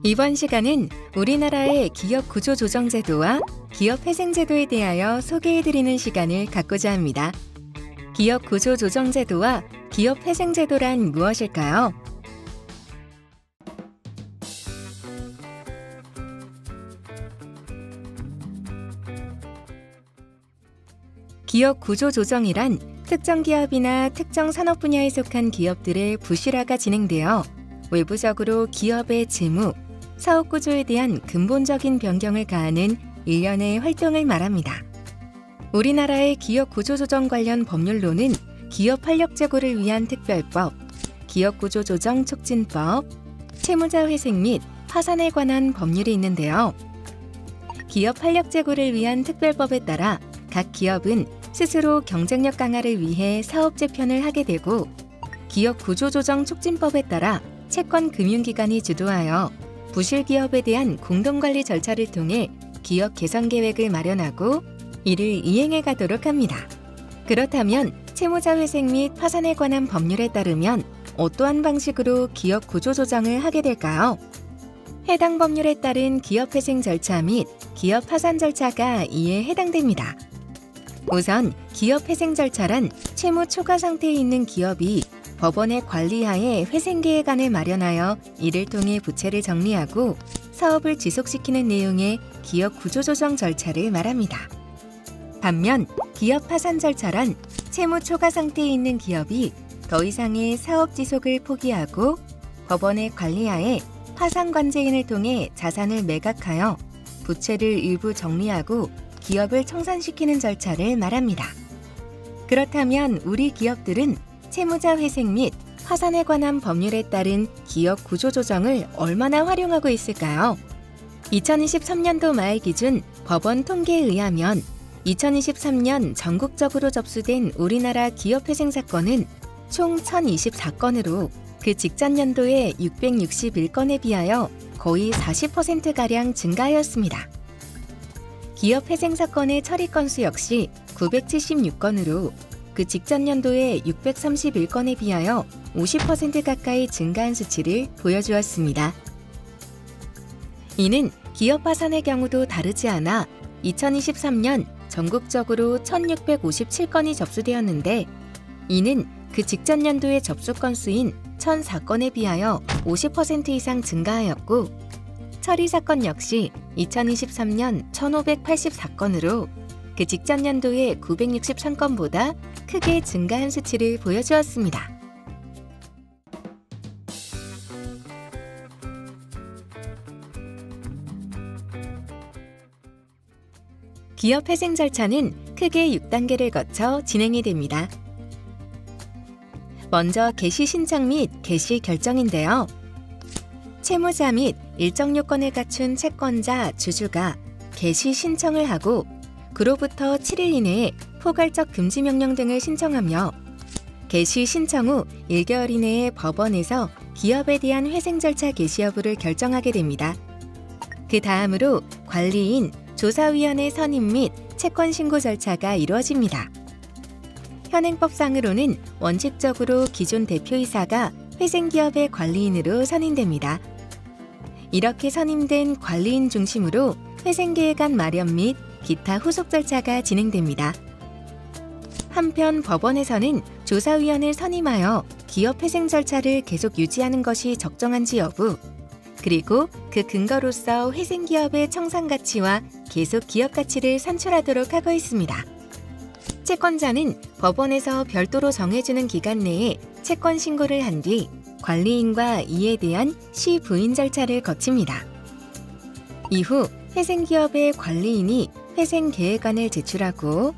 이번 시간은 우리나라의 기업 구조조정제도와 기업회생제도에 대하여 소개해드리는 시간을 갖고자 합니다. 기업 구조조정제도와 기업회생제도란 무엇일까요? 기업 구조조정이란 특정 기업이나 특정 산업 분야에 속한 기업들의 부실화가 진행되어 외부적으로 기업의 재무, 사업 구조에 대한 근본적인 변경을 가하는 일련의 활동을 말합니다. 우리나라의 기업 구조조정 관련 법률로는 기업 활력 제고를 위한 특별법, 기업 구조조정 촉진법, 채무자 회생 및 파산에 관한 법률이 있는데요. 기업 활력 제고를 위한 특별법에 따라 각 기업은 스스로 경쟁력 강화를 위해 사업 재편을 하게 되고, 기업 구조조정 촉진법에 따라 채권 금융기관이 주도하여 부실 기업에 대한 공동관리 절차를 통해 기업 개선 계획을 마련하고 이를 이행해 가도록 합니다. 그렇다면 채무자 회생 및 파산에 관한 법률에 따르면 어떠한 방식으로 기업 구조조정을 하게 될까요? 해당 법률에 따른 기업 회생 절차 및 기업 파산 절차가 이에 해당됩니다. 우선 기업 회생 절차란 채무 초과 상태에 있는 기업이 법원의 관리하에 회생계획안을 마련하여 이를 통해 부채를 정리하고 사업을 지속시키는 내용의 기업 구조조정 절차를 말합니다. 반면 기업 파산 절차란 채무 초과 상태에 있는 기업이 더 이상의 사업 지속을 포기하고 법원의 관리하에 파산관제인을 통해 자산을 매각하여 부채를 일부 정리하고 기업을 청산시키는 절차를 말합니다. 그렇다면 우리 기업들은 채무자 회생 및 파산에 관한 법률에 따른 기업 구조조정을 얼마나 활용하고 있을까요? 2023년도 말 기준 법원 통계에 의하면 2023년 전국적으로 접수된 우리나라 기업 회생 사건은 총 1,024건으로 그 직전 연도의 661건에 비하여 거의 40%가량 증가하였습니다. 기업 회생 사건의 처리 건수 역시 976건으로 그 직전 연도의 631건에 비하여 50% 가까이 증가한 수치를 보여주었습니다. 이는 기업 파산의 경우도 다르지 않아 2023년 전국적으로 1,657건이 접수되었는데, 이는 그 직전 연도의 접수 건수인 1,004건에 비하여 50% 이상 증가하였고, 처리 사건 역시 2023년 1,584건으로 그 직전 연도의 963건보다 크게 증가한 수치를 보여주었습니다. 기업 회생 절차는 크게 6단계를 거쳐 진행이 됩니다. 먼저 개시 신청 및 개시 결정인데요. 채무자 및 일정 요건을 갖춘 채권자, 주주가 개시 신청을 하고 그로부터 7일 이내에 포괄적 금지 명령 등을 신청하며 개시 신청 후 1개월 이내에 법원에서 기업에 대한 회생 절차 개시 여부를 결정하게 됩니다. 그 다음으로 관리인, 조사위원회 선임 및 채권 신고 절차가 이루어집니다. 현행법상으로는 원칙적으로 기존 대표이사가 회생기업의 관리인으로 선임됩니다. 이렇게 선임된 관리인 중심으로 회생계획안 마련 및 기타 후속 절차가 진행됩니다. 한편 법원에서는 조사위원을 선임하여 기업 회생 절차를 계속 유지하는 것이 적정한지 여부, 그리고 그 근거로서 회생기업의 청산가치와 계속 기업가치를 산출하도록 하고 있습니다. 채권자는 법원에서 별도로 정해주는 기간 내에 채권 신고를 한 뒤 관리인과 이에 대한 시부인 절차를 거칩니다. 이후 회생기업의 관리인이 회생계획안을 제출하고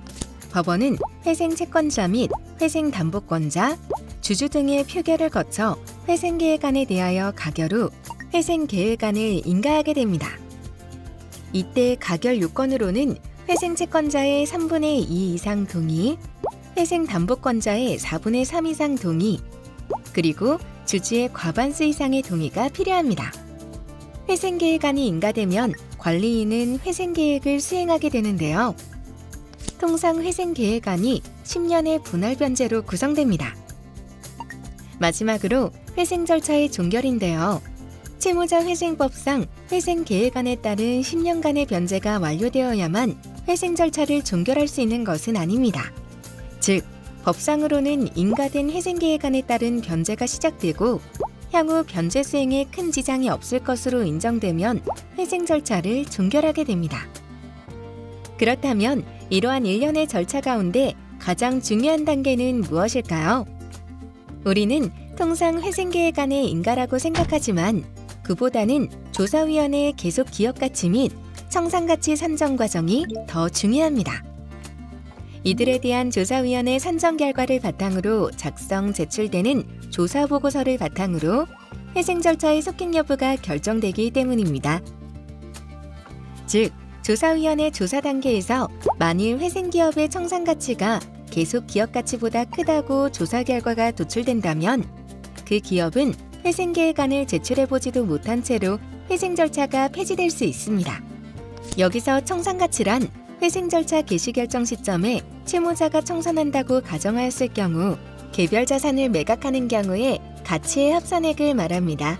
법원은 회생채권자 및 회생담보권자, 주주 등의 표결을 거쳐 회생계획안에 대하여 가결 후 회생계획안을 인가하게 됩니다. 이때 가결 요건으로는 회생채권자의 3분의 2 이상 동의, 회생담보권자의 4분의 3 이상 동의, 그리고 주주의 과반수 이상의 동의가 필요합니다. 회생계획안이 인가되면 관리인은 회생계획을 수행하게 되는데요. 통상 회생계획안이 10년의 분할 변제로 구성됩니다. 마지막으로 회생 절차의 종결인데요. 채무자회생법상 회생계획안에 따른 10년간의 변제가 완료되어야만 회생 절차를 종결할 수 있는 것은 아닙니다. 즉, 법상으로는 인가된 회생계획안에 따른 변제가 시작되고 향후 변제 수행에 큰 지장이 없을 것으로 인정되면 회생 절차를 종결하게 됩니다. 그렇다면 이러한 일련의 절차 가운데 가장 중요한 단계는 무엇일까요? 우리는 통상 회생계획안의 인가라고 생각하지만 그보다는 조사위원회의 계속 기업가치 및 청산가치 산정 과정이 더 중요합니다. 이들에 대한 조사위원회 산정 결과를 바탕으로 작성, 제출되는 조사보고서를 바탕으로 회생 절차의 속행 여부가 결정되기 때문입니다. 즉, 조사위원회 조사 단계에서 만일 회생기업의 청산가치가 계속 기업가치보다 크다고 조사 결과가 도출된다면 그 기업은 회생계획안을 제출해보지도 못한 채로 회생 절차가 폐지될 수 있습니다. 여기서 청산가치란 회생 절차 개시 결정 시점에 채무자가 청산한다고 가정하였을 경우 개별 자산을 매각하는 경우에 가치의 합산액을 말합니다.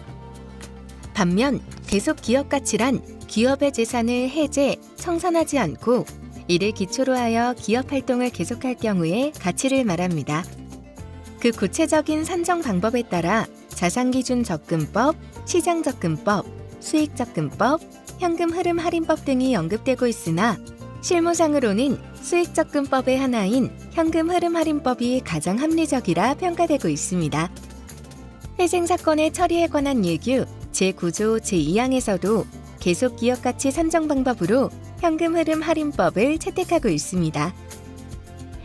반면 계속 기업가치란 기업의 재산을 해제, 청산하지 않고 이를 기초로 하여 기업 활동을 계속할 경우의 가치를 말합니다. 그 구체적인 산정 방법에 따라 자산기준접근법, 시장접근법, 수익접근법, 현금흐름할인법 등이 언급되고 있으나 실무상으로는 수익접근법의 하나인 현금흐름할인법이 가장 합리적이라 평가되고 있습니다. 회생사건의 처리에 관한 예규 제9조 제2항에서도 계속기업가치 산정 방법으로 현금흐름할인법을 채택하고 있습니다.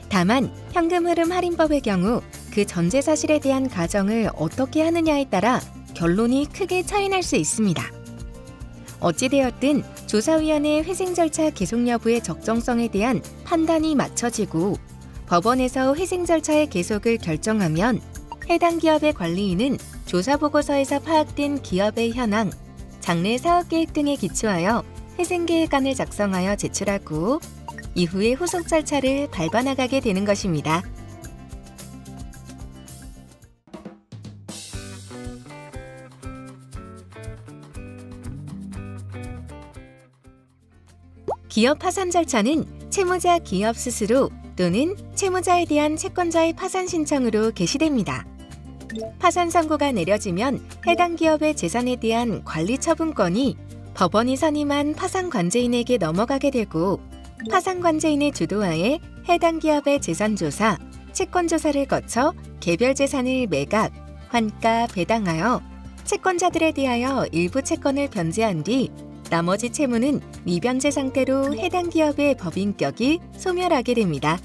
다만 현금흐름할인법의 경우 그 전제 사실에 대한 가정을 어떻게 하느냐에 따라 결론이 크게 차이날 수 있습니다. 어찌되었든 조사위원회 회생 절차 계속 여부의 적정성에 대한 판단이 맞춰지고 법원에서 회생 절차의 계속을 결정하면 해당 기업의 관리인은 조사보고서에서 파악된 기업의 현황, 장래 사업계획 등에 기초하여 회생계획안을 작성하여 제출하고 이후의 후속 절차를 밟아나가게 되는 것입니다. 기업 파산 절차는 채무자 기업 스스로 또는 채무자에 대한 채권자의 파산 신청으로 개시됩니다. 파산 선고가 내려지면 해당 기업의 재산에 대한 관리 처분권이 법원이 선임한 파산관제인에게 넘어가게 되고 파산관제인의 주도하에 해당 기업의 재산조사, 채권조사를 거쳐 개별 재산을 매각, 환가, 배당하여 채권자들에 대하여 일부 채권을 변제한 뒤 나머지 채무는 미변제 상태로 해당 기업의 법인격이 소멸하게 됩니다.